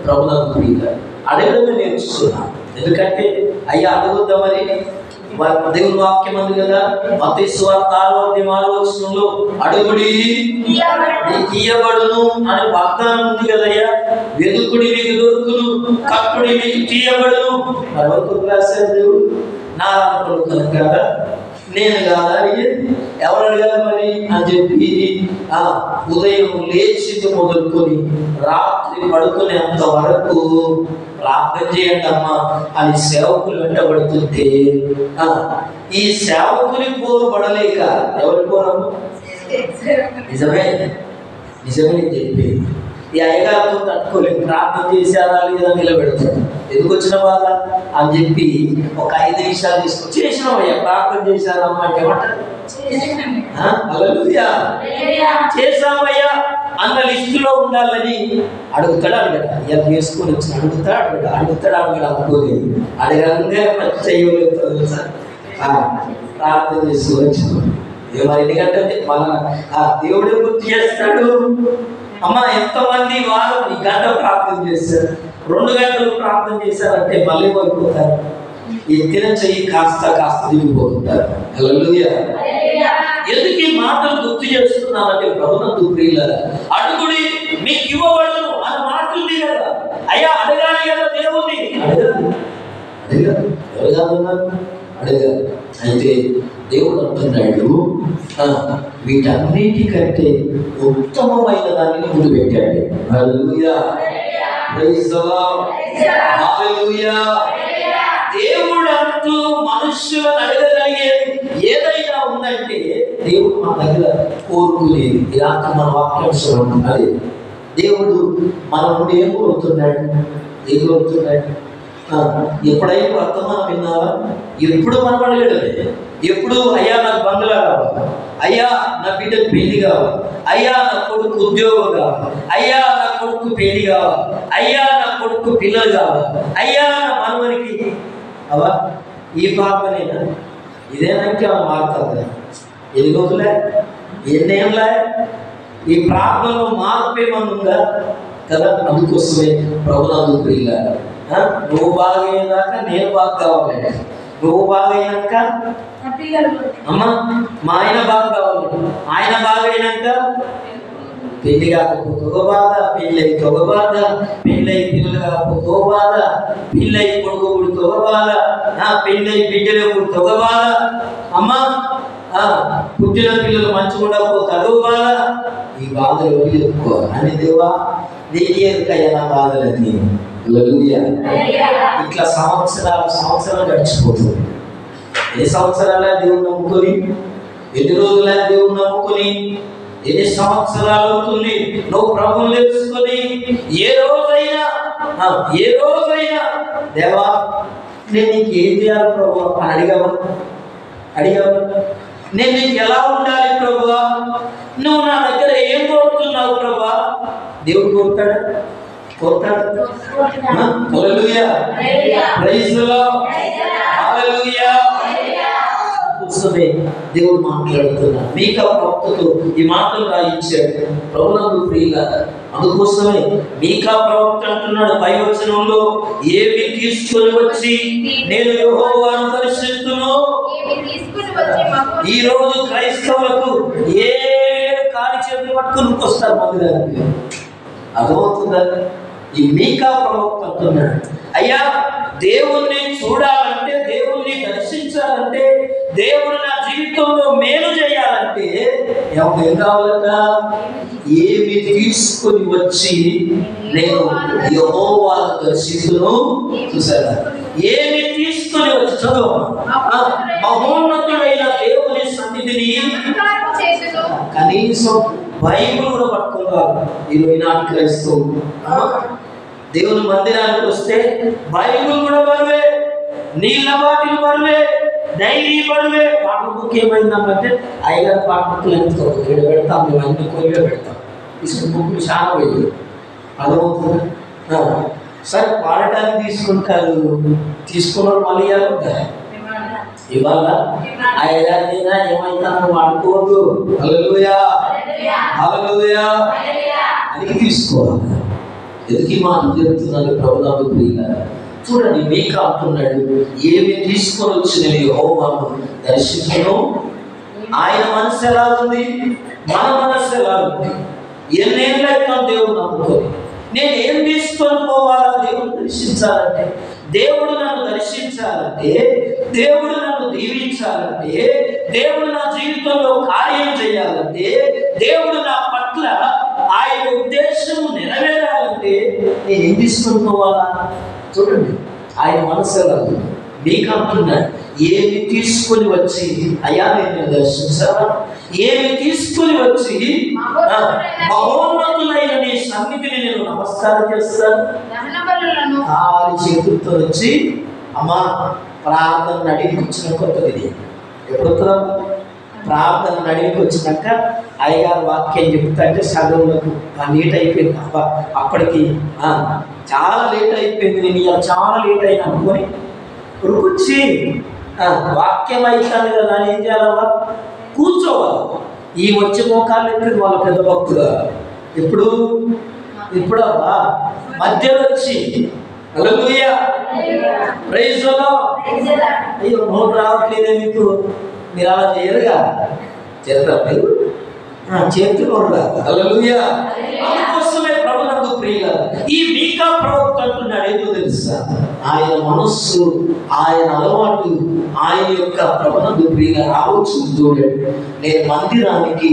ప్రభునందు ప్రియులారా అడగడమే నేర్చుకున్నాం. ఎందుకంటే అయ్యా అడుగుద్దామని దేవుని వాక్యం ఉంది కదా, మత్తయి సువార్త 6:4 అడుగుడి నీకు ఇయ్యబడును అని వాగ్దానం ఉంది కదయ్యా. వెదుకుడి మీకు దొరుకును, కక్కుడి మీకు తీయబడును. మరొకరు రాశారు దేవుడు. నా కొడుకును కదా, నేను కాదా అడిగేది, ఎవరు అడగాలి మరి అని చెప్పి ఉదయం లేచింది మొదలుకొని రాత్రి పడుకునేంత వరకు ప్రార్థన చేయండి అమ్మా అని సేవకులు వెంటబడుతుంటే ఈ సేవకుని పోరు పడలేక ఎవరి పోరమ్మ? నిజమే చెప్పి ఈ అయ్యగారితో తట్టుకోలేక ప్రార్థన చేశారా లేదా నిలబెడతాడు. ఎందుకు వచ్చిన బాధ అని చెప్పి ఒక 5 నిమిషాలు తీసుకొని చేసినామయ్యా ప్రార్థన చేశారమ్మా అంటే ఏమంటారు? చేసామయ్యా అన్న లిస్టులో ఉండాలని అడుగుతాడు. ఇలా చేసుకొని వచ్చి అడుగుతాడు అనుకోలేదు. అడగంగా చేయలేదు సార్ ప్రార్థన చేసుకోవచ్చు. మరి ఎందుకంటే మన దేవుడే గుర్తు చేస్తాడు. అమ్మా ఎంతమంది వారు ఈ గంట ప్రార్థన చేశారు, 2 గంటలు ప్రార్థన చేశారంటే మళ్ళీ పడిపోతారు. ఎత్తిన చెయ్యి కాస్త దిగిపోతుంటారు. హల్లెలూయా. ఎందుకు ఈ మాటలు గుర్తు చేస్తున్నామంటే ప్రభునందు ప్రియులారా అడుగుడి మీకు ఇవ్వబడును అన్న మాటలు ఉంది కదా. అయ్యా అడగాలి కదా దేవుణ్ణి, అడగాలి. అయితే దేవుడు అంటున్నాడు వీటన్నిటికంటే ఉత్తమమైన దాన్ని ముందు పెట్టాడు. హల్లెలూయా, ప్రైజ్ ది లార్డ్, హల్లెలూయా. దేవుడు అంటూ మనుష్యులను అడగగలిగేది ఏదైనా ఉందంటే దేవుడు మన దగ్గర కోరుకునేది. ఇలాంటి మన వాక్యాంశం ఉన్నది. దేవుడు మన నుండి ఏం కోరుతున్నాడు? ఎప్పుడైనా వర్తమానం విన్నావా? ఎప్పుడు మనం అడగడమే. ఎప్పుడు అయ్యా నాకు బంగ్లా కావాలి, అయ్యా నా బిడ్డకు పెళ్లి కావాలి, అయ్యా నా కొడుకు ఉద్యోగం కావాలి, అయ్యా నా కొడుకు పెళ్లి కావాలి, అయ్యా నా కొడుకు పిల్లలు కావాలి, అయ్యా నా మనవరికి అవా ఈ పాపనేనా ఇదేనంటే అలా మారుతుంది. ఎన్ని రోజులే ఎన్నేళ్ళే ఈ ప్రార్థనలో మార్పు ఏమన్నా ఉందా కదా. అందుకోసమే ప్రభునందు ప్రియులారా నువ్వు బాగయ్యేదాకా నేను బాగా కావాలి, నువ్వు బాగైనాక అమ్మ మా ఆయన బాగా కావాలి, ఆయన బాగైనాక పెళ్లి కాకపోతే ఒక బాధ, పెళ్ళైతే ఒక బాధ, పెళ్ళై పిల్లలు కాకపోతే ఒక బాధ, పిల్లై కొడుకు పుడితే ఒక బాధ, పెళ్ళై బిడ్డలు పుడితే ఒక బాధ, అమ్మ పుట్టిన పిల్లలు మంచిగా ఉండకపోతే అదో బాధ. ఈ బాధలు ఎవరు చెప్పుకోవాలి అని దేవా నీకే ఎదుకయ్యా నా బాధలని. ఇట్లా సంవత్సరాలు గడిచిపోతుంది. ఎన్ని సంవత్సరాల దేవుని నమ్ముకొని, ఎన్ని రోజుల దేవుని నమ్ముకొని, ఎన్ని సంవత్సరాలు అవుతుంది నువ్వు ప్రభువుని తెలుసుకొని ఏ రోజైనా దేవా నేను నీకు ఏం చేయాలి ప్రభు అని అడిగావా? నేను నీకు ఎలా ఉండాలి ప్రభువా? నువ్వు నా దగ్గర ఏం కోరుతున్నావు ప్రభువా? దేవుడు కోరుతాడా? హల్లెలూయా, ప్రైజ్ ది లార్డ్, హల్లెలూయా. దేవుడు మాట్లాడుతున్నాడు. మీకా ప్రవక్తతో ఈ మాటలు రాయించాడు. ప్రభునందు ప్రియులారా అందుకోసమే మీకా ప్రవక్త అంటున్నాడు పై వచనంలో, ఏమి తీసుకొని వచ్చి నేను యెహోవాను దర్శించును. ఈ రోజు క్రైస్తవులకు ఏ కాలి చేతులు పట్టుకుని వస్తారు మందిరానికి. అర్థమవుతుందా? ఈ మీకా ప్రవక్త అంటున్నాడు అయ్యా దేవుణ్ణి చూడాలంటే, దేవుణ్ణి దర్శించాలంటే, దేవుడు నా జీవితంలో మేలు చేయాలంటే ఏం కావాలట? ఏమి తీసుకొని వచ్చి నేను యెహోవాను దర్శించును. చూసారా? ఏమి తీసుకొని వచ్చి చదువు మహోన్నతుడైన దేవుని సన్నిధిని కనీసం బైబిల్ కూడా పట్టుకున్నారు 24 క్రైస్తవులు. దేవుని మందిరానికి వస్తే బైబిల్ కూడా బరువే, నీళ్ళ బాటిల్ బరువే, డైరీ బరువే. పాట బుక్ ఏమైందంటే అయ్యగారు పాట బుక్లు ఎంతో పెడతాం, మేము అన్ని కొయ్యే పెడతాం. ఇసుక బుక్లు చాలా పోయి అర్థమవుతుందా? సరే పాడటానికి తీసుకుంటారు, తీసుకున్న మళ్ళీ ఇవాళ అయ్యగారినైనా ఏమైనా వాడుకోవద్దు. హల్లెలూయా, హల్లెలూయా అని తీసుకోవాలి. ఎందుకు మాట చెప్తున్నాను ప్రభుత్వ ప్రియులారా? చూడండి, మీకా అంటున్నాడు, ఏమి తీసుకొని వచ్చిన యెహోవాను దర్శించను. ఆయన మనసు ఎలా ఉంది, మన మనసు ఎలా ఉంది? ఎన్నేళ్ళు అయితే దేవుడు నమ్ముకొని నేను ఏం తీసుకొని పోవాలా దేవుడు దర్శించాలంటే, దేవుడు నన్ను దర్శించాలంటే, దేవుడు నన్ను దీవించాలంటే, దేవుడు నా జీవితంలో కార్యం చేయాలంటే, దేవుడు నా పట్ల ఆయన ఉద్దేశం నెరవేరాలంటే నేను ఏం తీసుకొని పోవాలా? చూడండి, ఆయన మనసు ఎలా ఉంది. మీకు అంటున్నాడు, ఏమి తీసుకొని వచ్చి అయ్యా నేను దర్శించాలా, ఏమి తీసుకొని వచ్చి మహోన్నతులైన నీ సన్నిధిని నేను నమస్కారం చేస్తాను. కాలి చేతులతో వచ్చి అమ్మా ప్రార్థన అడిగి వచ్చిన కొత్తది. ఎప్పుడు ప్రార్థన అడిగి వచ్చినాక అయ్యగారు వాక్యం చెప్తా అంటే సగంలోకి లేట్ అయిపోయింది. అప్పటికి చాలా లేట్ అయిపోయింది, నేను ఇలా చాలా లేట్ అయినా అనుకొని రుచి వాక్యం అవుతాను కదా, ఏం చేయాలమ్మా? కూర్చోవాలి. ఈ వచ్చే మోకాళ్ళు ఎప్పుడు వాళ్ళ పెద్ద భక్తులు ఇప్పుడు అబ్బా మధ్యలో వచ్చి హల్లెలూయా ప్రైజ్ ది లార్డ్, అయ్యో నోరు రావట్లేదే మీకు, మీరు అలా చేయరుగా, చేస్తారు మీరు చేతుకోరుగా. హల్లెలూయా. అందుకోసమే ప్రభునందు ప్రియులారా, ఈ మీకా ప్రవక్త అంటున్నాడు ఏదో తెలుసా, ఆయన మనస్సు, ఆయన అలవాటు, ఆయన యొక్క ప్రభునందు ప్రియులారా ఆలోచన చూడండి. నేను మందిరానికి,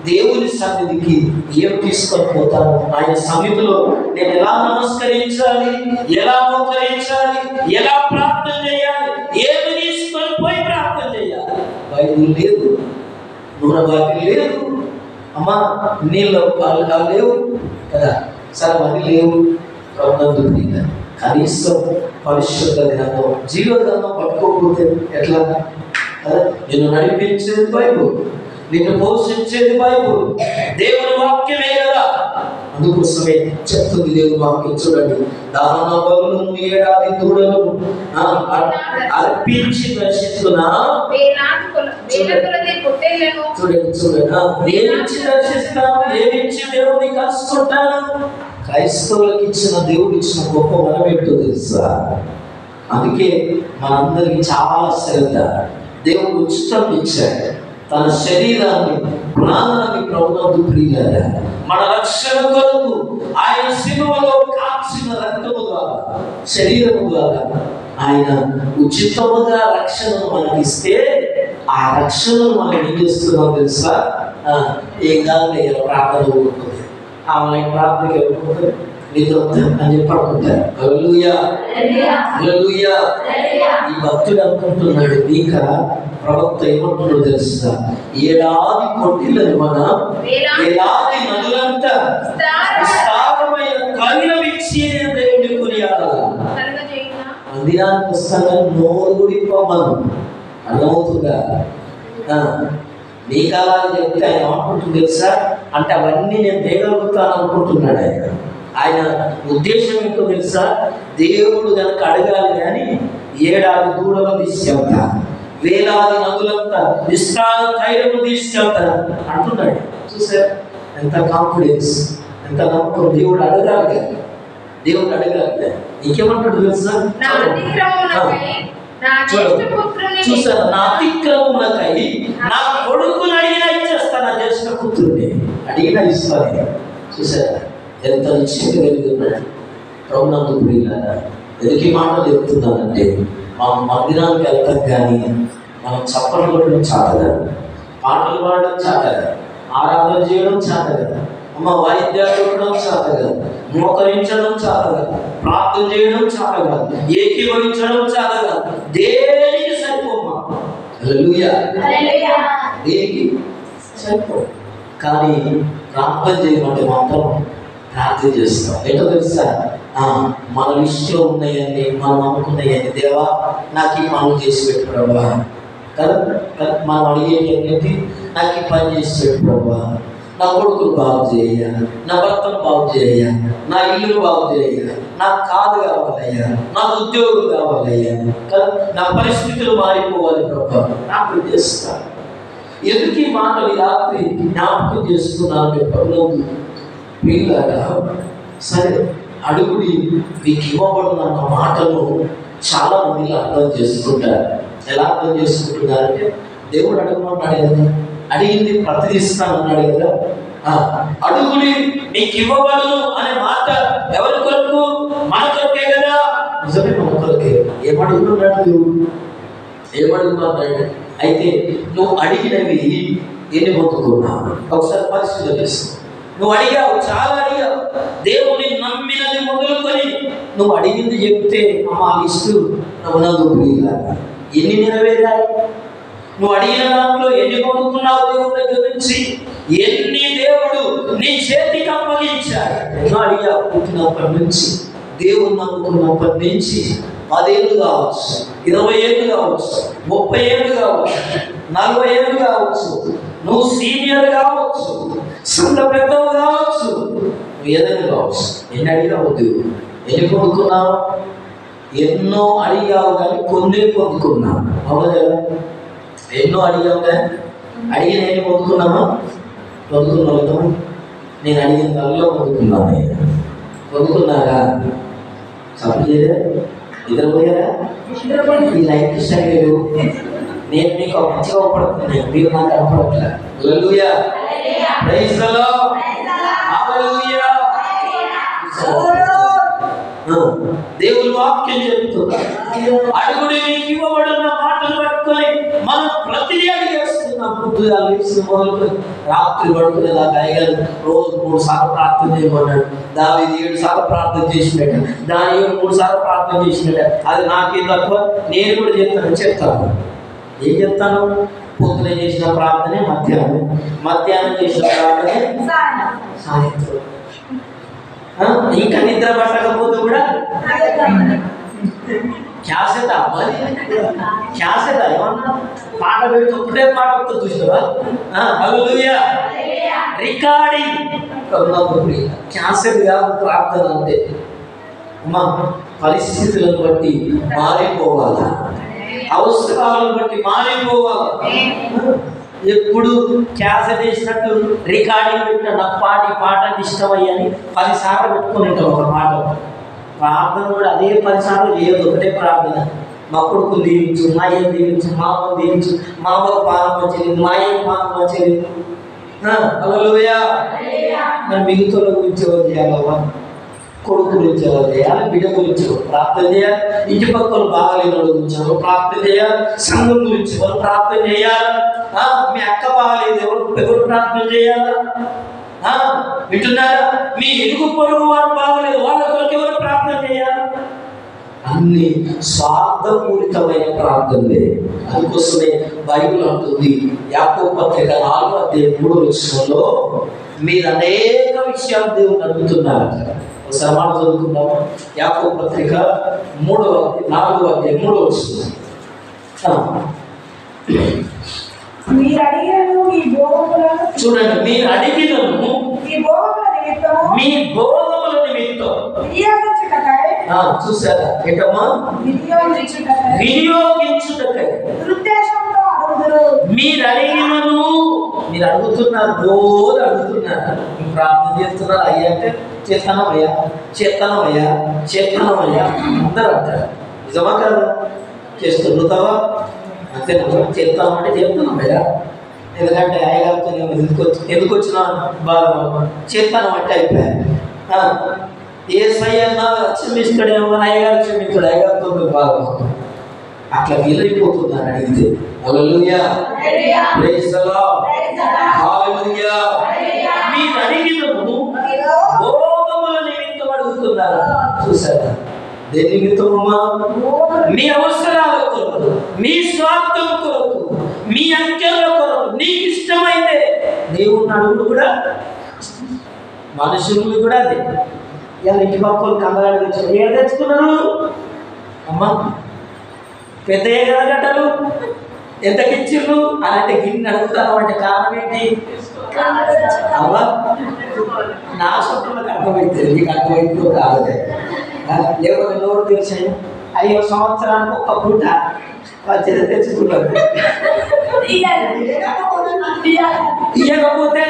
దేవుని సన్నిధికి ఏం తీసుకొని పోతాను, ఆయన సన్నిధిలో నేను ఎలా నమస్కరించాలి, ఎలా మోకరించాలి, ఎలా ప్రార్థన చేయాలి, ఏమి తీసుకొని పోయి ప్రార్థన చేయాలి. బైబిల్ లేదు, నూనె బాటిల్ లేదు, అమ్మా నీళ్ళు లేవు కదా, సరే అన్నీ లేవు. ప్రభునందు ప్రియులారా, కనీసం పరిశుద్ధ గ్రంథం, జీవ గ్రంథం పట్టుకోకపోతే ఎట్లా? నిన్ను నడిపించేది బైబుల్, నిన్ను పోషించేది బైబుల్, దేవుని వాక్యమే కదా. అందుకోసమే చెప్తుంది దేవుని వాక్యం. చూడండి, దహన బలులను 7 దూడలను అర్పించి దర్శిస్తున్నా. చూడండి, ఏమిచ్చి దర్శిస్తాను, ఏమిచ్చి దేవుడిని కలుసుకుంటాను. క్రైస్తవులకు ఇచ్చిన దేవుడు ఇచ్చిన గొప్ప వరం ఏంటో తెలుసా? అందుకే మనందరికి చాలా శ్రద్ధ. దేవుడు ఉచితం ఇచ్చాడు తన శరీరాన్ని, ప్రాణాన్ని. ప్రభునందు ప్రియులారా, మన రక్షణ కొరకు ఆయన శిలువలో కాల్చిన రక్తము ద్వారా, శరీరము ద్వారా ఆయన ఉచితముగా రక్షణను మనకిస్తే, ఆ రక్షణను మనం ఏం చేస్తున్నాం తెలుసా? ఏం కాదు, ప్రార్థన ఉంటుంది, ఆన్లైన్ ప్రార్థనకి వెళ్ళిపోతుంది, నిద్రొద్దు అని చెప్పి అనుకుంటారు. హల్లెలూయా హల్లెలూయా. ఈ భక్తుడు అనుకుంటున్నాడు, మీకా ప్రవక్త ఏమంటున్నాడు తెలుసా? 7 పొట్టిలను మన 7 నదులంతా విస్తారమైన కవిలమిచ్చి దేవుని కొనియాడాలి. మందిరానికి వస్తాను నోరు గుడిపోమను, అర్థమవుతుందా? మీకా చెప్తే ఆయన ఏమనుకుంటుంది తెలుసా? అంటే అవన్నీ నేను తేగలుగుతాను అనుకుంటున్నాడు ఆయన. ఆయన ఉద్దేశం ఏంటో తెలుసా? దేవుడు కనుక అడగాలి కానీ 7 దూడలను తీసుకెళ్తా, వేలాది నదులంతా విస్తార తైలము తీసుకెళ్తా అంటున్నాడు. చూసారు ఎంత కాన్ఫిడెన్స్, ఎంత నమ్మకం. దేవుడు అడగాలి కానీ, దేవుడు అడగాలి. ఇంకేమంటాడు తెలుసా? చూసారు, నా అతిక్రమములకై నా కొడుకుని అడిగినా ఇచ్చేస్తా, నా జ్యేష్ఠ పుత్రుడిని అడిగినా ఇస్తాను. చూసారా ఎంత నిశ్చయంగా వెళ్తున్నాడు. ప్రభునందు ప్రియులారా, ఎందుకు మాటలు చెప్తున్నానంటే, మనం మందిరానికి వెళ్తాం కానీ మనం చప్పట్లు కొట్టడం చాటగా, పాటలు పాడడం చాటగా, ఆరాధన చేయడం చాటగా, అమ్మ వాయిద్యాలు కొట్టడం చాటగా, మోకరించడం చాటగా, ప్రార్థన చేయడం చాటగా, ఏకీభవించడం చాటగా, దేనికి సరిపోమ్మా. హల్లెలూయా. దేనికి సరిపో, కానీ ప్రార్థన చేయమంటే మాత్రం ప్రార్థన చేస్తాం. ఏంటో తెలుసా? మన లిస్టులో ఉన్నాయని, మనం అనుకున్నాయని, దేవా నాకు ఈ పనులు చేసి పెట్టు ప్రభా కదా. మనం అడిగేది ఏంటి? నాకు ఈ పని చేసి పెట్టు ప్రభా, నా కొడుకులు బాగు చేయ, నా భర్తను బాగు చేయ, నా ఇల్లు బాగు చేయ, నాకు కాదు కావాలయ్యా, నాకు ఉద్యోగం కావాలయ్యా కదా, నా పరిస్థితులు మారిపోవాలి ప్రభా, నాకు చేస్తాను. ఎందుకు ఈ మాటలు ఈ రాత్రి జ్ఞాపకం చేస్తున్నాను? ప్రభువు ప్రియులారా, సరే అడుగుడి మీకు ఇవ్వబడుతున్న మాటలు చాలా మంది అర్థం చేసుకుంటారు. ఎలా అర్థం చేసుకుంటున్నారంటే దేవుడు అడగమన్నాడు కదా, అడిగింది ప్రతిదిస్తానన్నాడు కదా. అడుగుడి మీకు ఇవ్వబడును అనే మాట ఎవరి కొరకు? మన కొరకే కదా. నిజమే, మన కొరకే. ఏమడుగుతున్నాడు దేవుడు? ఏమడుగుతున్నాడు? అయితే నువ్వు అడిగినవి ఎన్ని పొందుకున్నావు ఒకసారి పరిశీలన చేసుకో. నువ్వు అడిగావు, చాలా అడిగావు. దేవుని నమ్మినది మొదలుకొని నువ్వు అడిగింది చెప్తే ఆ లిస్టు ఎన్ని నెరవేరాయి? నువ్వు అడిగిన దాంట్లో ఎన్ని పొందుకున్నావు దేవుడి దగ్గర నుంచి? ఎన్ని దేవుడు నీ చేతికి అప్పగించాడు? ఎన్నో అడిగావు. పుట్టినప్పటి నుంచి, దేవుడు నమ్ముకున్నప్పటి నుంచి 10 ఏళ్ళు కావచ్చు, 20 ఏళ్ళు కావచ్చు, 30 ఏళ్ళు కావచ్చు, 40 ఏళ్ళు కావచ్చు, నువ్వు సీనియర్ కావచ్చు, సొంత పెద్దవు కావచ్చు, నువ్వు ఏదైనా కావచ్చు. ఎన్ని అడిగావు దేవుడు? ఎన్ని పొందుకున్నావు? ఎన్నో అడిగావు కానీ కొన్ని పొందుకున్నావు. అవును కదా? ఎన్నో అడిగావు కానీ అడిగిన ఎన్ని పొందుకున్నామా? పొందుకున్నావు. నేను అడిగిన దానిలో పొందుకున్నాను. పొందుకున్నారా? చెప్పలేదా? నిద్రపోయారా? ఈ లైఫ్ స్టైల్ నేను మీకు మంచిగా ఉపడుతున్నాను, మీరు నాకు కనపడట్లేదు. హల్లెలూయా, ప్రైజ్ ది లార్డ్, హల్లెలూయా. దేవుని వాక్యం చెప్తుంది, అడుగుడి మీకు ఇవ్వబడిన మాటలు పట్టుకొని మనం ప్రతిదీ అడిగేస్తున్నాం. పొద్దుగా లేచిన మొదలుకొని రాత్రి పడుకునేదాకా అయ్యగారు రోజు 3 సార్లు ప్రార్థన చేయమన్నాడు. దావీదు 7 సార్లు ప్రార్థన చేసినట్టు, దానియేలు 3 సార్లు ప్రార్థన చేసినట్టు. అది నాకేం తక్కువ? నేను కూడా చెప్తాను. ఏం చెప్తాను? పొద్దున చేసిన ప్రార్థనే మధ్యాహ్నం చేసిన ప్రార్థనే సాయంత్రం. ఇంకా నిద్ర పట్టకపోతే కూడా క్యాసెట్ అవ్వాలి. క్యాసెట్ ఏమన్నా పాట పెడితే ఒకటే పాట వస్తుంది చూసినవా? హల్లెలూయా, రికార్డింగ్. క్యాసెట్ కాదు ప్రార్థన అంటే. అమ్మా, పరిస్థితులను బట్టి మారిపోవాలా, అవసరాలను బట్టి మారిపోవాలా. ఎప్పుడు క్యాసెట్ వేసినట్టు రికార్డింగ్ పెట్టిన నాకు పాట ఇష్టమయ్యని 10 సార్లు పెట్టుకుని ఉంటాం ఒక మాట. ప్రార్థన కూడా అదే 10 సార్లు చేయదు, ఒకటే ప్రార్థన. మా కొడుకుని దీవించు, మా అయ్యను దీవించు, మా అమ్మను దీవించు, మా అమ్మకు పాలన మంచిది, మా అయ్యకు పాలన మంచిది. హల్లెలూయా. మరి మిగతా గురించి ఎవరు చేయాలవ్వా? కొడుకు గురించి ఎవరు చేయాలి? బిడ్డ గురించి ప్రార్థన చేయాలి. ఇంటి పక్కలు బాగాలేని గురించి ఎవరు ప్రార్థన చేయాలి? సంఘం గురించి ఎవరు ప్రార్థన చేయాలి? మీ అక్క బాగాలేదు, ఎవరు ప్రార్థన చేయాలా? వింటున్నారా? మీ ఇరుగు పొరుగు వారు బాగలేదు, వాళ్ళ కొరకు ఎవరు ప్రార్థన చేయాలి? అన్ని స్వార్థపూరితమైన ప్రార్థనలే. అందుకోసమే బైబిల్ అంటుంది, యాకోబు పత్రిక 4:3 మీరు అనేక విషయాలు దేవుని అడుగుతున్నారు. ఒకసారి మాట చదువుకుందాము. యాకోబు పత్రిక 4:3 చూడండి, మీరు అడిగినను మీ భోగముల నిమిత్తం చూసారా? ఏంటమ్మా? వినియోగించుటకై. మీరు అడిగినను, మీరు అడుగుతున్నారు, రోజు అడుగుతున్నారు, ప్రార్థన చేస్తున్నారు. అయ్యా అంటే చేస్తానమయ్యా, అందరూ అంటారు. నిజమా కాదు? చేస్తుంటావా? అంతే, చేస్తామంటే చెప్తున్నామయ్యా. ఎందుకంటే అయ్యగారితో ఎందుకు వచ్చినా బాధ చేస్తాను అంటే అయిపోయాను. ఏ సయ్యన్నా క్షమిస్తాడేమో, అయ్యగారు క్షమిస్తాడు, అయ్యగారితో బాధ అట్లా వీలైపోతుందని అడిగితే. హల్లెలూయా, ప్రైజ్ ది లార్డ్, హల్లెలూయా. మీరు అడిగినను భోగముల నిమిత్తం అడుగుతున్నారు. చూసారా? దేని నిమిత్తమమ్మా? మీ అవసరాల కొరకు, మీ స్వార్థం కొరకు, మీ అంకెల కొరకు. నీకు ఇష్టమైతే దేవుని అడుగులు కూడా, మనుషులు కూడా అదే. ఇలా ఇంటి పక్కలు కందగాడు తెచ్చుకున్నారు. ఏడు తెచ్చుకున్నారు అమ్మా? పెద్ద గట్టలు ఎంతకిచ్చిర్రు అలాంటి గిన్నె అడుగుతాను అంటే కారణం ఏంటి? అవ్వా, నా సొంతలకు అర్థమవుతుంది, నీకు అర్థమవుతుందో కాదు. లేకపోతే నోరు తెరిచాను, అయ్యో సంవత్సరానికి ఒక పూట వచ్చేది తెచ్చుకున్నారు. ఇయ్యకపోతే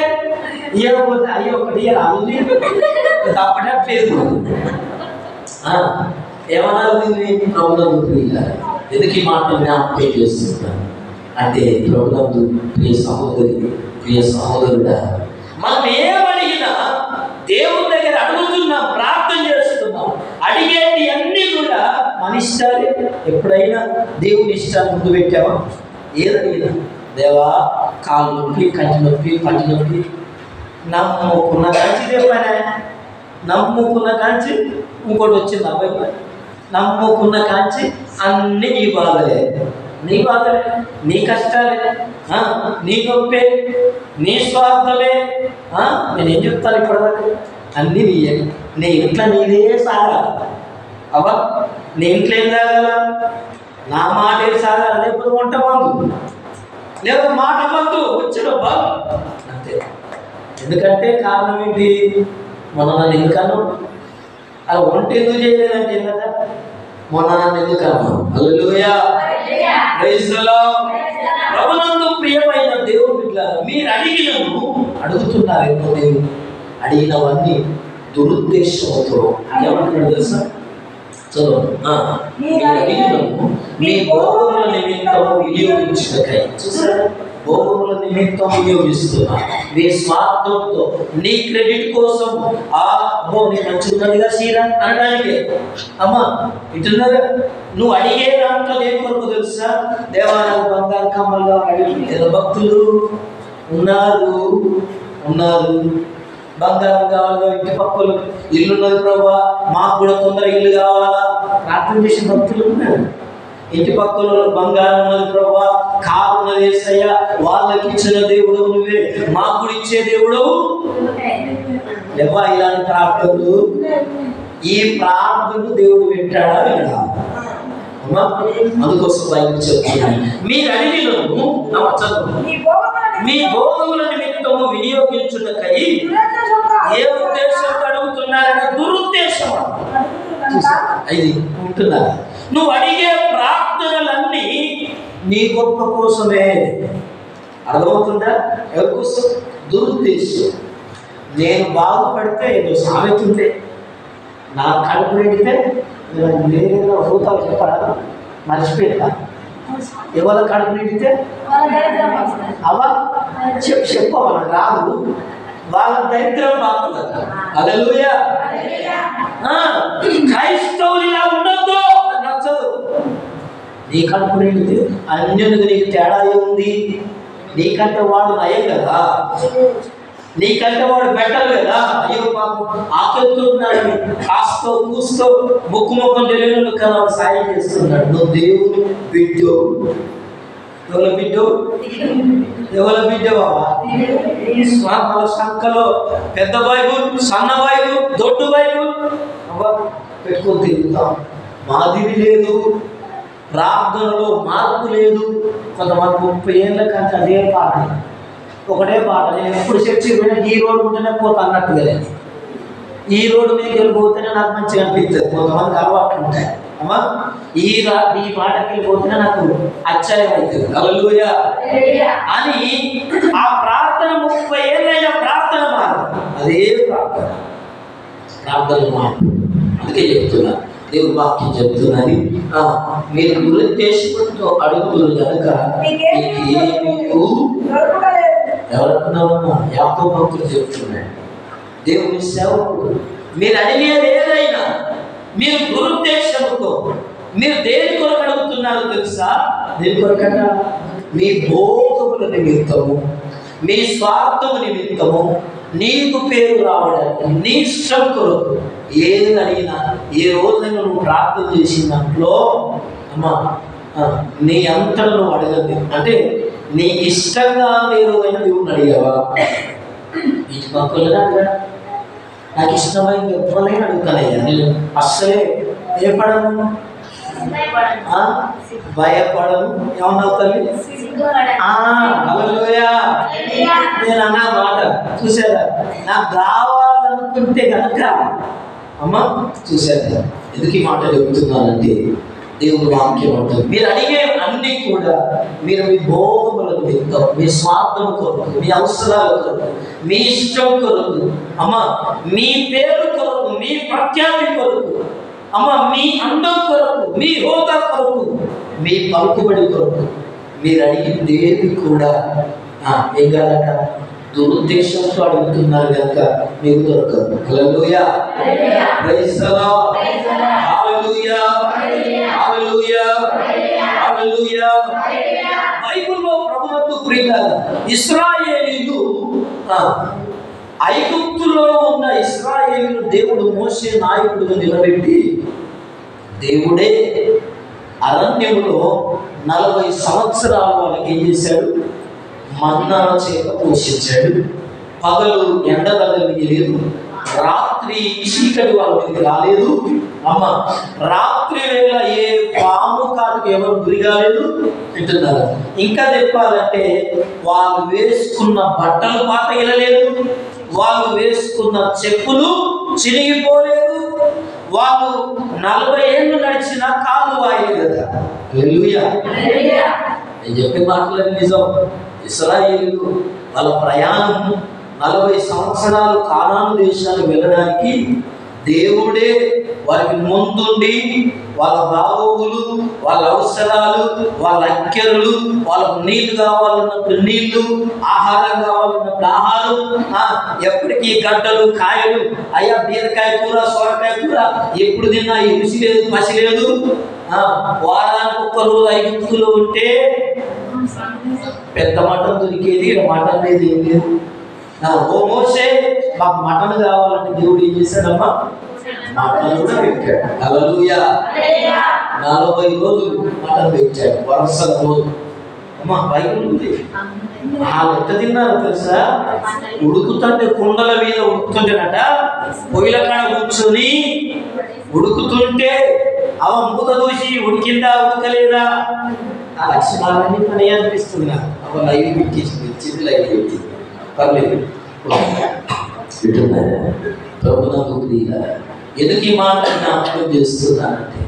అయ్యో ఒకటి రాదు. తప్పట్లేదు. ఏమన్నారు ప్రభునందు ప్రియులారా, ఎందుకు ఈ మాటలు జ్ఞాపకం చేస్తున్నాను అంటే, ప్రభునందు ప్రియ సహోదరి, ప్రియ సహోదరుడా, మనం ఏమడిగినా దేవుని దగ్గర అడుగుతున్నాం, ప్రార్థన చేస్తున్నాం. అడిగేటి అన్నీ కూడా మన ఇష్టాలే. ఎప్పుడైనా దేవుని ఇష్టాన్ని ముందు పెట్టావా? ఏదడిగినా దేవా కాలు నొప్పి, కంటి నొప్పి, పంటి నొప్పి, నమ్ముకున్న కాంచి దేవనా, నమ్ముకున్న కాంచి ఇంకోటి వచ్చింది అబ్బాయి, నమ్ముకున్న కాంచి అన్నీ నీ బాధలే, నీ బాధలే, నీ కష్టాలే, నీ నొప్పే, నీ స్వార్థమే. నేనేం చెప్తాను ఇప్పటిదాకా? అన్నీ నీయే. నీ ఇంట్లో నీదే సాగా అవ్వ, నీ ఇంట్లో ఏం సాగాల? నా మాట ఏం సాగాల? లేకపోతే వంట బంధు, లేకపోతే మాట బంధు వచ్చిన బాగు అంతే. ఎందుకంటే కారణం ఏంటి? మొన్న నన్ను ఎందుకన్నా అలా వంట ఎందుకు చేయలేదంటే కదా, మొన్న నన్ను ఎందుకన్నా. హల్లెలూయా, ప్రైజ్ ది లార్డ్. ప్రభునందు ప్రియమైన దేవుని బిడ్డలారా, మీరు అడిగినను అడుగుతున్నారేమో, దేవుడు అడిగినవన్నీ దురుద్దేశంతో ఏమంటున్నాడు తెలుసా? మీరు అడిగినను మీ భోగముల నిమిత్తము వినియోగించుటకై. చూసారా, భోగముల నిమిత్తం వినియోగిస్తున్నా, నీ స్వార్థంతో, నీ క్రెడిట్ కోసం. నీ మంచిగా సీరా అనడానికి అమ్మా ఇటున్నారా? నువ్వు అడిగే దాంట్లో దేని కొరకు తెలుసా? దేవాలయం బంగారు కమ్మలుగా అడిగి భక్తులు ఉన్నారు, బంగారం కావాలా, ఇంటి పక్కలు ఇల్లున్నది ప్రభా, మాకు కూడా తొందర ఇల్లు కావాలా, ప్రార్థన చేసిన భక్తులు ఉన్నారు. ఇంటి పక్కల బంగారం ఉన్నది ప్రభా, కారు ఉన్నది యేసయ్యా, వాళ్ళకి ఇచ్చిన దేవుడు నువ్వే, మాకు కూడా ఇచ్చే దేవుడు లేవా? ఇలాంటి ప్రార్థనలు, ఈ ప్రార్థనలు దేవుడు వింటాడా? వినడా? అందుకోసం బైబిల్ చెప్తున్నాను, మీరు అడిగినను మీ భోగముల నిమిత్తము వినియోగించుటకై. ఏ ఉద్దేశంతో అడుగుతున్నారని? దురుద్దేశం. ఇది ఉంటున్నారు. నువ్వు అడిగే ప్రార్థనలన్నీ నీ గొప్ప కోసమే. అర్థమవుతుందా? ఎవరి కోసం? దురుద్దేశం. నేను బాగుపడితే ఏదో సామెత ఉంటే, నా కడుపు నిండితే లేదో అవుతావు చెప్పరా? మర్చిపోయిందా? ఎవరి కడుపు నిండితే అవ చెప్పవ రాదు, వాళ్ళ దరిద్రం బాగుంటుంది. హల్లెలూయా. క్రైస్తవులు ఇలా ఉండొద్దు, నచ్చదు. నీ కడుపు నిండితే అన్యునికి నీకు తేడా ఉంది. నీకంటే వాడు నయం కదా, నీకంటే వాడు బెటర్ కదా. అయ్యో పాపం ఆకెళ్తున్నాడని కాస్తో కూస్తో ముఖం తెలియను కదా సాయం చేస్తున్నాడు. నువ్వు దేవుని బిడ్డో. ఎవరి బిడ్డో? ఎవరి బిడ్డవా? మన సంఖలో పెద్ద బైబుల్, సన్న బైబుల్, దొడ్డు బైబుల్ పెట్టుకొని తిరుగుతాం. మాదిరి లేదు, ప్రార్థనలో మార్పు లేదు. కొంతమంది 30 ఏళ్ళ కంటే అదే పాట, ఒకటే పాట. నేను ఎప్పుడు చర్చి ఈ రోడ్డు ఉంటేనే పోతా అన్నట్టుగా లేదు. ఈ రోడ్డు మీదకి వెళ్ళిపోతేనే నాకు మంచిగా అనిపిస్తుంది. కొంతమందికి అలవాట్లు ఉంటాయి. అమ్మా ఈ మాటకి వెళ్ళిపోతేనే నాకు అత్యాయం అవుతుంది. హల్లెలూయా అని ఆ ప్రార్థన 30 ఏళ్ళైన ప్రార్థన మారు, అదే ప్రార్థన మార్పు. అందుకే చెప్తున్నా, దేవుడు వాక్యం చెప్తున్నది, మీరు దురుద్దేశంతో అడుగుతున్నారు కనుక ఎవరన్నా యాకోబు భక్తులు చెప్తున్నాడు. దేవుని సేవకుడు, మీరు అడిగేది ఏదైనా మీరు దురుద్దేశంతో, మీరు దేని కొరకు అడుగుతున్నారో తెలుసా? దేని కొరకన్నా? మీ భోగముల నిమిత్తము, మీ స్వార్థము నిమిత్తము, నీకు పేరు రావడానికి, నీ ఇష్టం కొరకు. ఏది అడిగినా, ఏ రోజైనా నువ్వు ప్రార్థన చేసిన దాంట్లో అమ్మా నీ అంతటా నువ్వు అడగద్దు. అంటే నీకు ఇష్టంగా ఏ రోజైనా దేవుడిని అడిగావా? నీకు పక్కలేదా అడగా? నాకు ఇష్టమైంది ఎవరైనా అడుగుతానయ్యా. నేను అస్సలే భయపడను, భయపడను. ఏమన్నావు తల్లి? హల్లెలూయా. నేను అన్నా మాట చూసారా? నాకు కావాలనుకుంటే కనుక అమ్మ చూసారా? ఎందుకు ఈ మాట చెబుతున్నానంటే, దేవుని వాక్యం ఉంటుంది. మీరు అడిగే అన్ని కూడా మీరు మీ భోగములకు నిమిత్తం, మీ స్వార్థం కొరకు, మీ అవసరాల కొరకు, మీ ఇష్టం కొరకు, అమ్మా మీ పేరు కొరకు, మీ ప్రఖ్యాతి కొరకు, అమ్మా మీ అందం కొరకు, మీ హోదా కొరకు, మీ పలుకుబడి కొరకు మీరు అడిగింది ఏది కూడా ఏం కాదట దురుద్దేశంతో అడుగుతున్నారు కనుక మీకు దొరకదు. హల్లెలూయా, ప్రైజ్ ది లార్డ్, హల్లెలూయా, హల్లెలూయా, హల్లెలూయా. బైబిల్లో ప్రభువుకు ప్రియులారా, ఇశ్రాయేలీయులు ఐగుప్తులో ఉన్న ఇశ్రాయేలీయులు దేవుడు మోషే నాయకుడిగా నిలబెట్టి దేవుడే అరణ్యంలో 40 సంవత్సరాలు వాళ్ళకి ఏం చేశాడు? మన్నా చేత పోషించాడు. పగలు ఎండ తగలిలేదు, రాత్రి చీకటి వాళ్ళ మీదకి రాలేదు. అమ్మ రాత్రి వేళ ఏ పాము కాటుకు ఎవరు గురి కాలేదు అంటున్నారు. ఇంకా చెప్పాలంటే వాళ్ళు వేసుకున్న బట్టలు పాతగిలలేదు, వాళ్ళు వేసుకున్న చెప్పులు చిరిగిపోలేదు, వాళ్ళు 40 ఏళ్ళు నడిచిన కాలు వాయలేదు. హల్లెలూయా. నేను చెప్పే మాటలు నిజం. ఇశ్రాయేలీయులు వాళ్ళ ప్రయాణం 40 సంవత్సరాలు కానాను దేశానికి వెళ్ళడానికి దేవుడే వారికి ముందుండి వాళ్ళ బాగోగులు, వాళ్ళ అవసరాలు, వాళ్ళ అక్కెరులు, వాళ్ళకు నీళ్లు కావాలన్నప్పుడు నీళ్లు, ఆహారం కావాలన్నప్పుడు ఆహారం, ఎప్పటికీ గడ్డలు కాయలు, అయ్యా బీరకాయ కూర, సొరకాయ కూర ఎప్పుడు తిన్నా ఈ రుచి లేదు, పసి లేదు. వారానికి 1 రోజు ఐగుప్తులో ఉంటే పెద్ద మటన్ దొరికేది, మటన్ అనేది ఏం లేదు. ఓ మోషే మాకు మటన్ కావాలంటే దేవుడు ఏం చేశాడమ్మా? మటన్ కూడా పెట్టాడు. హల్లెలూయా. 40 రోజులు మటన్ పెట్టాడు, వరుస రోజు. అమ్మా బైబిల్ ఉంది. వాళ్ళు ఎంత తిన్నారు తెలుసా? ఉడుకుతుంటే కుండల మీద ఉడుకుతుంటేనట, పొయ్యిల కాడ కూర్చొని ఉడుకుతుంటే అవ మూత దూసి ఉడికిందా ఉడకలేదా ఆ లక్షణాలన్నీ పని అనిపిస్తుంది నాకు. ఒక లైవ్ పెట్టేసింది, చిన్న లైవ్ పెట్టి పర్లేదు. ఎందుకు ఈ మాట జ్ఞాపకం చేస్తున్నానంటే,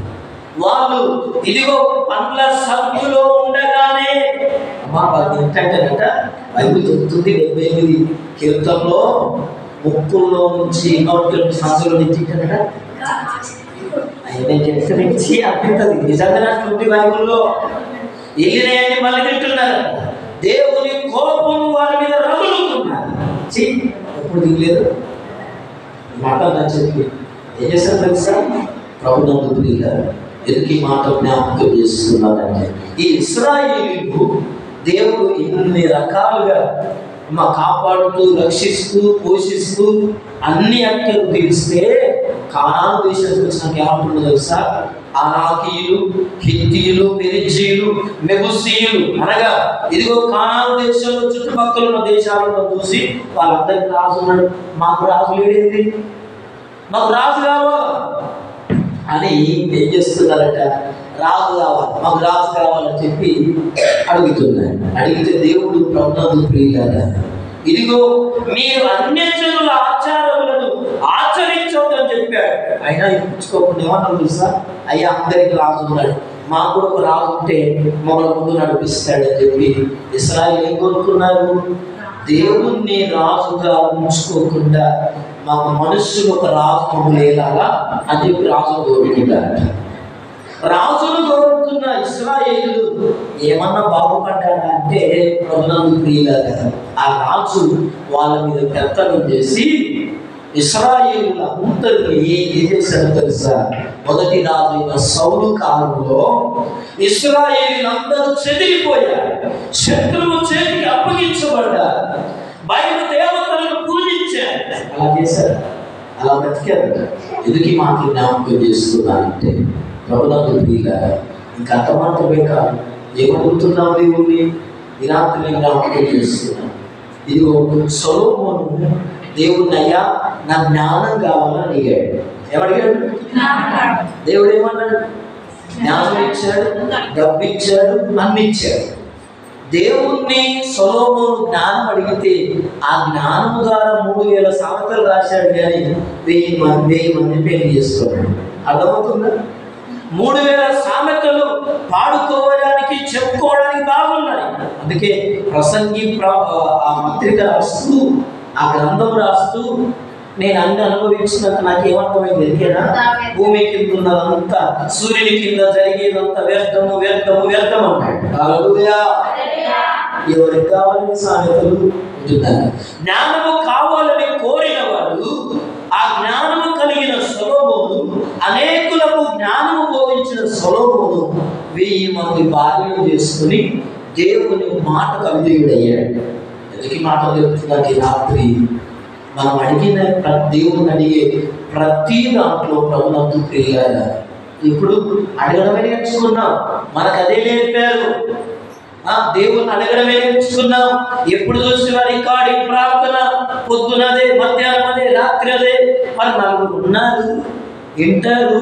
వాళ్ళు ఇదిగో పండ్ల సంఖ్యలో ఉండగానే అమ్మా వాళ్ళు ఏంటంటేనట బైబిల్ చెప్తుంది 78 కీర్తనలో ముక్కుల్లో నుంచి నోట్లో సంచులో నుంచి నుంచి అనిపిస్తుంది. నిజంగా అట్లుంది బైబిల్లో. వెళ్ళినాయని మళ్ళీ తింటున్నారు. దేవుని కోపం వారి మీద రగులుతున్నారు. ఎప్పుడు దిగలేదు మాట చెప్పి ఏం చేస్తారు తెలుసా? ప్రభుత్వం దిగారు. ఎందుకు ఈ మాట జ్ఞాపకం చేస్తున్నారంటే, ఈ ఇశ్రాయేలీయులు దేవుడు ఇన్ని రకాలుగా కాపాడుతూ, రక్షిస్తూ, పోషిస్తూ అన్ని అక్కలు తీరిస్తే కానాను దేశానికి వచ్చినాక ఏమంటుందో తెలుసా? అనాకీయులు, హిత్తీయులు, పెరిజీయులు, మెబూసీయులు అనగా ఇదిగో కానాను దేశంలో చుట్టుపక్కల ఉన్న దేశాలను చూసి వాళ్ళందరికీ రాజు ఉన్నాడు, మాకు రాజు లేడేంటి, మాకు రాజు కావాలా అని ఏం చేస్తున్నారట? రాజు కావాలి, మాకు రాజు కావాలని చెప్పి అడుగుతున్నారు. అడిగితే దేవుడు ప్రభుత్వం ప్రియులారా, ఇదిగో మీరు అన్యజనుల ఆచారములను ఆచరించవద్దని చెప్పాడు. అయినా ఇప్పించుకోకుండా ఏమన్నా తెలుసా? అయ్యా అందరికి రాజు ఉన్నాడు, మాకు కూడా ఒక రాజు ఉంటే మమ్మల్ని ముందు నడిపిస్తాడని చెప్పి ఇశ్రాయేలు ఏం కోరుకున్నారు? దేవుణ్ణి రాజుగా ఉంచుకోకుండా మాకు మనుషులు ఒక రాజు మమ్మల్ని అని చెప్పి రాజును కోరుకుంటారట. రాజును కోరుతున్న ఇశ్రాయేలు ఏమన్నా బాగుపడ్డారా అంటే ప్రభునందు ప్రియులారా, ఆ రాజు వాళ్ళ మీద పెత్తనం చేసి ఇశ్రాయేలుల అందరినీ ఏం చేశారో తెలుసా? మొదటి రాజు అయిన సౌలు కాలంలో ఇశ్రాయేలులందరూ చెదిరిపోయారు, శత్రువు చేతికి అప్పగించబడ్డారు, బయట దేవతలను పూజించారు. అలా చేశారు, అలా బ్రతికారు. ఎందుకు ఈ మాట జ్ఞాపకం చేస్తున్నానంటే ప్రభుత్వం ప్రియులారా, ఇంకా అంత మాత్రమే కాదు, ఏమడుగుతున్నాం దేవుణ్ణి? ఈ రాత్రి జ్ఞాపకం చేస్తున్నాం. ఇదిగో సొలొమోను దేవుణ్ణి అయ్యా నా జ్ఞానం కావాలని అడిగాడు. ఏమడిగాడు? దేవుడు ఏమన్నాడు? జ్ఞానం ఇచ్చాడు, డబ్బు ఇచ్చాడు, అన్ని ఇచ్చాడు. దేవుణ్ణి సొలొమోను జ్ఞానం అడిగితే ఆ జ్ఞానం ద్వారా 3000 సామెతలు రాశాడు, కానీ 1000 మంది పెళ్లి చేసుకున్నాడు. అర్థమవుతుందా? 3000 సామెతలు ప్రసంగి ఆ పత్రిక రాస్తూ, ఆ గ్రంథం రాస్తూ, నేను అన్ని అనుభవించినాక నాకేమర్థమైంది ఎరికేనా? భూమి కింద ఉన్నదంతా, సూర్యుని కింద జరిగేదంతా వ్యర్థము వ్యర్థము వ్యర్థం అన్నాడు. హల్లెలూయా. ఎవరికి కావాలని సామెతలు ఉంటున్నారు. జ్ఞానము కావాలని కోరిన వాడు, ఆ జ్ఞానము కలిగిన సొలొమోను, అనేకులకు జ్ఞానము బోధించిన సొలొమోను 1000 మంది భార్యలు చేసుకుని దేవుని మాటకు అవిధేయుడయ్యాడు. ఎందుకు ఈ మాట చెప్తున్నాడు? ఈ రాత్రి మనం అడిగిన దేవుని అడిగే ప్రతి దాంట్లో ప్రభునందు ప్రియులారా, ఇప్పుడు అడగడమే నేర్చుకున్నాం. మనకు అదే నేర్పారు. దేవుని అడగడమే నేర్చుకున్నాం. ఎప్పుడు చూసినా రికార్డింగ్ ప్రార్థన, పొద్దునదే, మధ్యాహ్నం అదే, రాత్రి అదే. మరి నలుగురు ఉన్నారు, వింటారు,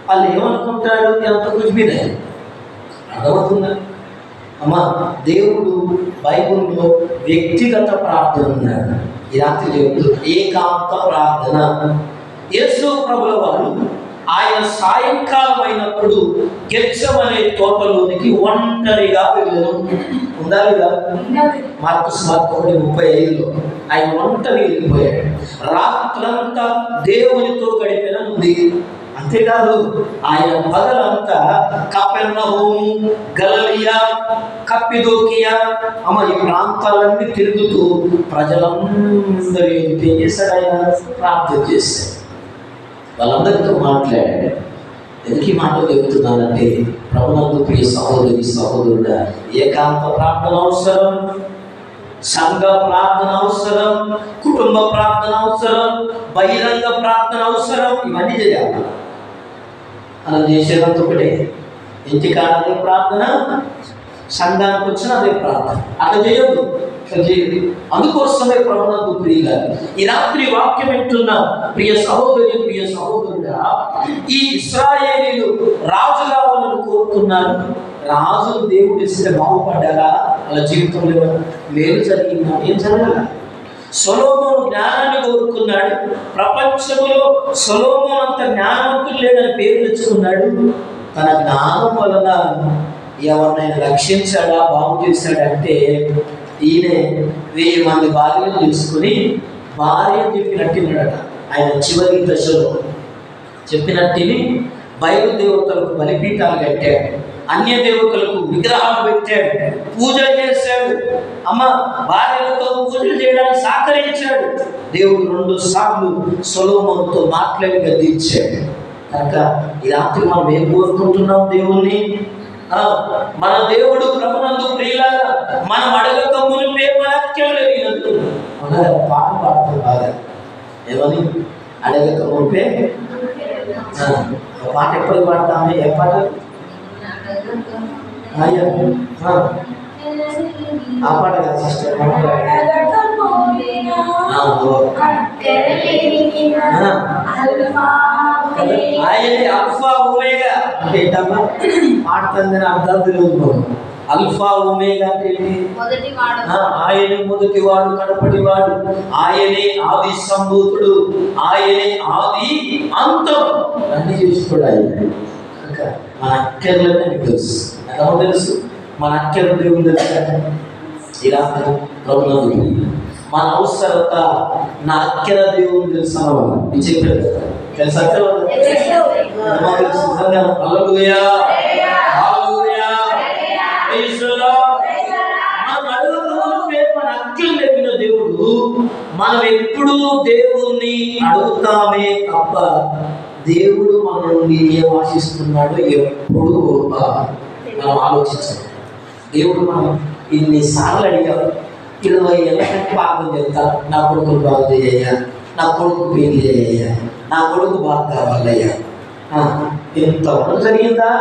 వాళ్ళు ఏమనుకుంటారు? ఎంత కుదిమిదే అర్థమవుతుందా? అమ్మా, దేవుడు బైబుల్లో వ్యక్తిగత ప్రార్థన ఉన్నాడు. ఈ రాత్రి దేవుడు ఏకాంత ప్రార్థన. యేసు ప్రభుల వారు ఆయన సాయంకాలం అయినప్పుడు గెత్సెమనే తోటలోనికి ఒంటరిగా వెళ్ళను. ఉండాలి కదా? మార్కు సువార్త 1:35లో ఆయన ఒంటరి వెళ్ళిపోయాడు. రాత్రంతా దేవునితో గడిపిన ఉంది. అంతేకాదు, ఆయన పగలంతా కపెర్నహూము, గలిలయ, కప్పిదోకియా ఈ ప్రాంతాలన్నీ తిరుగుతూ ప్రజలందరూ ఏం చేశాడు? ఆయన ప్రార్థన చేశాడు, వాళ్ళందరితో మాట్లాడాడు. ఎందుకు ఈ మాటలు చెబుతున్నానంటే, ప్రభునందు ప్రియ సహోదరి సహోదరుడా, ఏకాంత ప్రార్థన అవసరం, సంఘ ప్రార్థన అవసరం, కుటుంబ ప్రార్థన అవసరం, బహిరంగ ప్రార్థన అవసరం. ఇవన్నీ చేయాలి. మనం చేసేదంతా ఒకటే. ఇంటికాడ అదే ప్రార్థన, సంఘానికి వచ్చిన అదే ప్రార్థన. అట్లా చేయొద్దు, అట్లా చేయదు. అందుకోసమే ప్రభునందు ప్రియుల ఈ రాత్రి వాక్యం వింటున్న ప్రియ సహోదరి, ప్రియ సహోదరుడా, ఈ ఇశ్రాయేలీలు రాజు కావాలని కోరుతున్నారు. రాజులు దేవుడు ఇస్తే బాగుపడ్డారా? వాళ్ళ జీవితంలో మేలు జరిగిందా? ఏం జరగాల? సొలొమోను జ్ఞానాన్ని కోరుకున్నాడు. ప్రపంచంలో సొలొమోను అంత జ్ఞానవంతుడు లేడని పేరు తెచ్చుకున్నాడు. తన జ్ఞానం వలన ఎవరినైనా రక్షించాడా, బాగు చేశాడంటే ఈయన 1000 మంది భార్యలు తీసుకుని భార్య చెప్పినట్టున్నాడట. ఆయన చివరి దశలో చెప్పినట్టుని బయలుదేవతలకు బలిపీఠాలు కట్టాడు, అన్య దేవతలకు విగ్రహాలు పెట్టాడు, పూజలు చేశాడు. భార్యలతో పూజలు చేయడానికి సహకరించాడు. దేవుడు 2 సార్లు సొలొమోనుతో మాట్లాడి గద్దించాడు. కనుక ఈ రాత్రి మనం ఏం కోరుకుంటున్నాం? దేవుణ్ణి, మన దేవుడు ప్రభునందు ప్రియులారా, మనం అడగక మునిపే వాక్యం లేనట్టు పాట పాడుతాం బాగా. ఏమని? అడగక మునిపే. పాట ఎప్పుడు పాడతామే? ఏ పాట? ఆ పాట కదా సిస్టర్. ఆయనే అల్ఫా ఒమేగా అంటే ఏంటమ్మా? పాడుతుందని అర్థాలు తెలియదు. అల్ఫా ఒమేగా అంటే ఏంటి? ఆయనే మొదటివాడు, కడపటివాడు, ఆయనే ఆది సంభూతుడు, ఆయనే ఆది అంతం. అన్ని చేసుకోవడం మన అక్కర్లనే మీకు తెలుసు. ఎలా తెలుసు? మన అక్కర్లు దేవుడు తెలుసు. ఇలా ప్రభునందు మన అవసరత, నా అక్కర దేవుడు తెలుసు అన్నమాట. ఇది చెప్పారు కదా, తెలుసు అక్కర తెలుసు. హల్లెలూయా, హల్లెలూయా, ప్రైజ్ ది లార్డ్. మన అక్కలు లేపిన దేవుడు, మనం ఎప్పుడు దేవుణ్ణి అడుగుతామే తప్ప దేవుడు మన నుండి ఏం ఆశిస్తున్నాడో ఎప్పుడు మనం ఆలోచించాలి. దేవుడు మనం ఇన్నిసార్లు అడిగాం, 20 ఏళ్ళ కంటే పాపం చెప్తా, నా కొడుకులు బాగు చేయ్యా, నా కొడుకు పెళ్లి చేయ్యా, నా కొడుకు బాగా కావాలయ్యా. ఎంతవరకు జరిగిందా?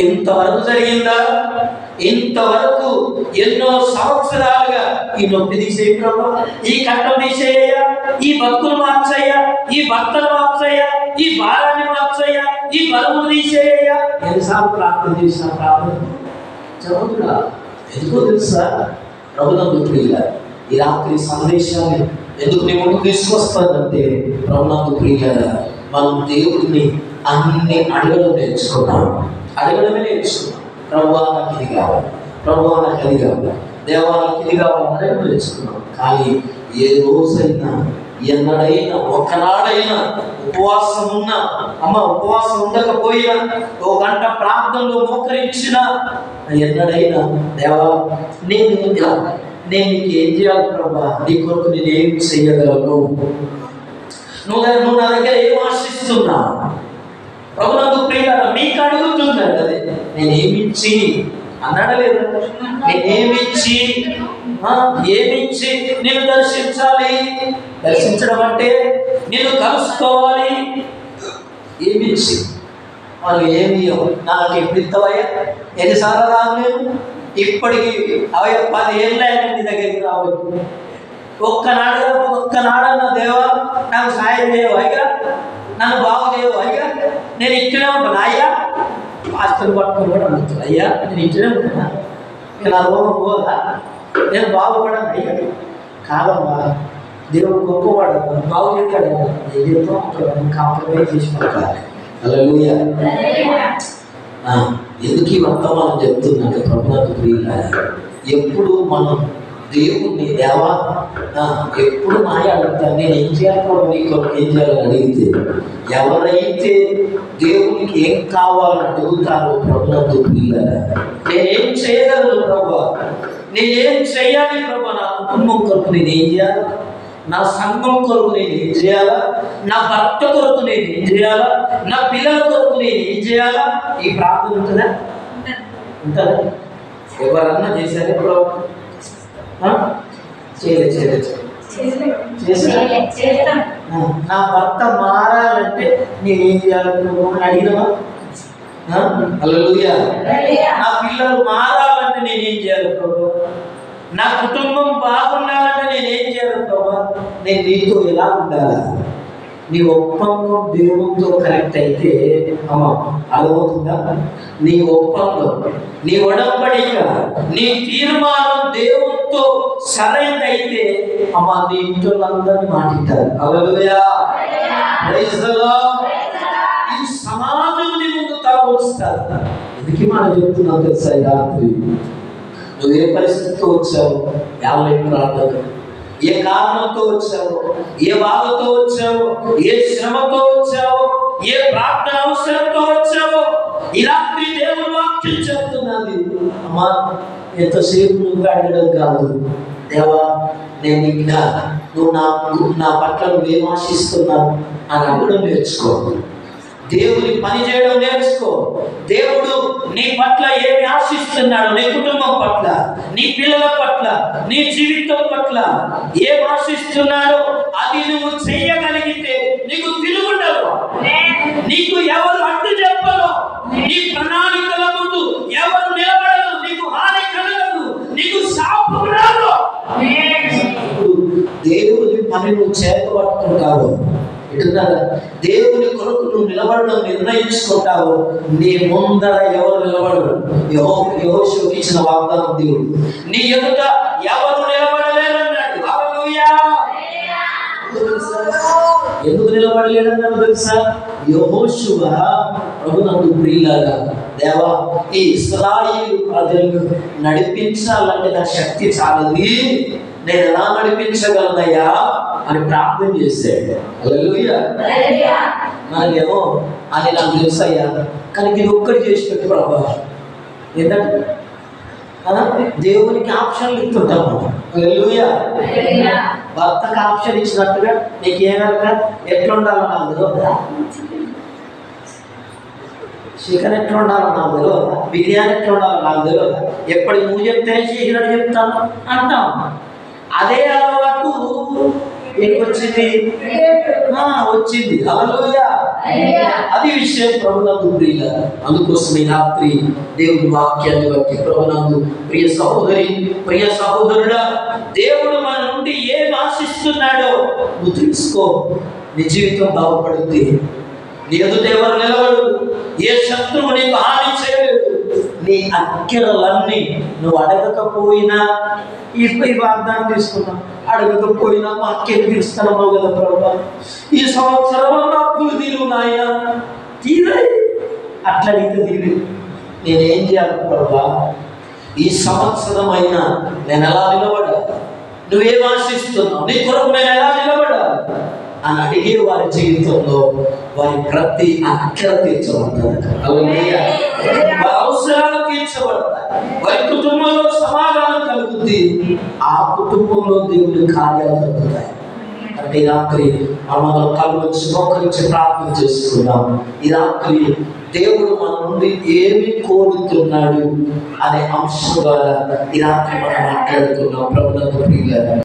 ఎంతవరకు జరిగిందా? ఇంతవరకు ఎన్నో సంవత్సరాలుగా ఈ నొప్పి తీసేయ, ఈ కట్టం తీసేయ్యా, ఈ బతుకులు మార్చయ్యా, ఈ భర్తలు మార్చయ్యా, ఈ భారాన్ని మార్చయ్యా, ఈ బరువులు తీసేయ్యా. ఎన్నిసార్లు ప్రార్థన చేసిన ప్రార్థన చదువుతున్నా. ఎందుకో తెలుసా? ప్రభునందు ప్రియులారా, ఈ రాత్రి సందేశాన్ని ఎందుకు నీ ముందు తీసుకొస్తానంటే, ప్రభునందు ప్రియులారా, మనం దేవుడిని అన్ని అడగడం నేర్చుకున్నాం. అడగడమే నేర్చుకున్నాం. ప్రభువా నాకు ఇది కావాలి, ప్రభువా నాకు అది కావాలి. దేవానికి ఇది కావాలని నేర్చుకున్నాం. కానీ ఏ రోజైనా ఎన్నడైనా ఒక్కనాడైనా ఉపవాసం ఉన్నా, ఉపవాసం ఉండకపోయినా, ఓ గంట ప్రార్థనలో మోకరించినా, ఎన్నడైనా దేవా నేను నీకు ఏం చేయాలి ప్రభా, నీ కొరకు నేను ఏం చెయ్యగలను, నువ్వు నా దగ్గర ఏం ఆశిస్తున్నా ప్రభునందు ప్రియులారా, మీకు అడుగుతున్నాడు అదే, నేనేమిచ్చి అన్నాడు లేదు, నేనేమిచ్చి ఏమిచ్చి నేను దర్శించాలి, దర్శించడం అంటే నేను కలుసుకోవాలి, ఏమిచ్చి వాళ్ళు ఏమి నాకు ఎప్పుడు ఇస్తావయ్యా, ఎన్నిసార్లు రాను నేను, ఇప్పటికి 10 ఏళ్ళ నీ దగ్గరికి రావచ్చు, ఒక్కనాడన్న దేవా నాకు సాయం చేయవు అయ్యా, నన్ను బాగు చేయవు అయ్యా, నేను ఇక్కడే ఉంటాను అయ్యా, ఆస్తులు పట్టుకొని కూడా అడుగుతాను అయ్యా, నేను ఇక్కడే ఉంటానా, నేను నా రోగం పోదా, నేను బాగుపడను అయ్యా, కాదమ్మా దేవుడు గొప్పవాడు, బాగు చేస్తాడు, ఏదో కాంప్రమైజ్ చేసుకోవాలి. హల్లెలూయా. ఎందుకు ఈ వర్తమానం చెప్తుందంటే ప్రభునందు ప్రియులారా, ఎప్పుడు మనం దేవుణ్ణి దేవా ఎప్పుడు మాయ అడుగుతాను, నేను ఏం చేయాలి నీకు ఏం చేయాలని అడిగితే, ఎవరైతే దేవునికి ఏం కావాలని అడుగుతారో ప్రభునందు ప్రియులారా, నేనేం చేయగలను ప్రభా, నేనేం చేయాలి ప్రభా, నా కుటుంబం కొరకు నేను ఏం చేయాలి, నా సంఘం కొరకు నేను ఏం చేయాలా, నా భర్త కొరకు నేను ఏం చేయాలా, నా పిల్లల కొరకు నేను ఏం చేయాలా, ఈ ప్రార్థన ఉంటుందా? ఉంటుందా? ఎవరన్నా చేశారు ఇప్పుడు? నా భర్త మారాలంటే నేనేం చేయాలి అని అడిగినవా? హల్లెలూయా. నా పిల్లలు మారాలంటే నేనేం చేయాలి ప్రభు, నా కుటుంబం బాగుండాలంటే నేనేం చేయాలి ప్రభు, నేను నీతో ఎలా ఉండాలా, నీ ఒప్పందం దేవునితో కరెక్ట్ అయితే అర్థమవుతుందా, నీ ఒప్పందం, నీ ఒడంబడిక, నీ తీర్మానం దేవునితో సరైనదైతే నీ ఇంట్లో అందరినీ మాటింటారు. హల్లెలూయా. Praise the lord. ఈ సమాజం నీ ముందు తల ఉంచుతారు. ఎందుకు మాట చెప్తున్నావు తెలుసా? ఈ రాత్రి నువ్వు ఏ పరిస్థితితో వచ్చావు, ఏ కారణంతో వచ్చావు, ఏ బాధతో వచ్చావు, ఏ శ్రమతో వచ్చావు, ఏ ప్రార్థన అవసరంతో వచ్చావు, ఈ రాత్రి దేవుని వాక్యం చెప్తున్నది. అమ్మా ఎంతసేపు నువ్వు అడగడం కాదు, దేవా నేను ఇంకా నువ్వు నా పట్ల నువ్వేం ఆశిస్తున్నావు అని అడగడం నేర్చుకో. దేవుని పని చేయడం నేర్చుకో. దేవుడు నీ పట్ల ఏమి ఆశిస్తున్నాడు, నీ కుటుంబం పట్ల, నీ పిల్లల పట్ల, నీ జీవితం పట్ల ఏం ఆశిస్తున్నాడో అది నువ్వు చేయగలిగితే నీకు తిరుగుండదు, నీకు ఎవరు అడ్డు చెప్పరు, నీ ప్రణాళికల ముందు ఎవరు నిలబడరు, నీకు హాని కలగదు, నీకు శాపం రాదు. దేవుని పని నువ్వు చేత పట్టుకుంటావు, దేవుని కొరకు నువ్వు నిలబడడం నిర్ణయించుకుంటావు, నీ ముందర ఎవరు నిలబడరు. యెహోషువకు ఇచ్చిన వాగ్దానం దేవుడు, నీ ఎదుట ఎవరు నిలబడలేరన్నాడు. హల్లెలూయా. ఎందుకు నిలబడలేదన్నాడు తెలుసా? యెహోషువ ప్రభునందు ప్రియులారా, దేవా ఈ ఇశ్రాయేలు ప్రజలను నడిపించాలంటే నా శక్తి చాలది, నేను ఎలా నడిపించగలనయ్యా అని ప్రార్థన చేశాడు. హల్లెలూయా. మనకేమో అని నాకు తెలుసయ్యా, కానీ ఇది ఒక్కటి చేసి పెట్టు ప్రభా. ఏంటంటే దేవునికి ఆప్షన్లు ఇస్తుంటాం మనం. హల్లెలూయా. భర్తకు ఆప్షన్ ఇచ్చినట్టుగా నీకు ఏమన్నా ఎట్లా ఉండాలో నాకు తెలియదా, చికెన్ ఎట్లా ఉండాలో నాకు తెలియదా, బిర్యానీ ఎట్లా ఉండాలో నాకు తెలియదా, ఎప్పటికి నువ్వు చెప్తే చికెన్ చెప్తాను అంటాం. అదే అలవాటు వచ్చింది. హల్లెలూయా. అది విషయం ప్రభునందు ప్రియులారా. అందుకోసం ఈ రాత్రి దేవుని వాక్యాన్ని బట్టి ప్రభునందు ప్రియ సహోదరి, ప్రియ సహోదరుడా, దేవుడు మన నుండి ఏం ఆశిస్తున్నాడో నువ్వు తెలుసుకో. నీ జీవితం బాగుపడుద్ది. నీ ఎదుట ఎవరు నిలబడు, ఏ శత్రువు నీకు హాని చేయలేదు. నీ అక్కెలన్నీ నువ్వు అడగకపోయినా ఈ వాగ్దానం తీసుకున్నావు, అడగకపోయినా మా అక్కెలు తీరుస్తున్నావు కదా ప్రభా, ఈ సంవత్సరం అప్పులు తీరు నాయన తీరాయి. అట్లా అడిగితే తీరు. నేనేం చేయాలి ప్రభా, ఈ సంవత్సరం అయినా నేను ఎలా నిలబడాలి, నువ్వేం ఆశిస్తున్నావు, నీ కొరకు నేను ఎలా నిలబడాలి అని అడిగే వారి జీవితంలో వారి ప్రతి అక్కర తీర్చబడతారు. వారి అవసరాలు తీర్చబడతాయి. వారి కుటుంబంలో సమాధానం కలుగుతుంది. ఆ కుటుంబంలో దేవుడి కార్యాలు జరుగుతాయి. అంటే ఈ రాత్రి మనం కళ్ళు వచ్చి మోకరించి ప్రార్థన చేసుకుందాం. ఈ రాత్రి దేవుడు మన నుండి ఏమి కోరుతున్నాడు అనే అంశం ద్వారా ఈ రాత్రి మనం మాట్లాడుతున్నాం. ప్రభునందు ప్రియులారా,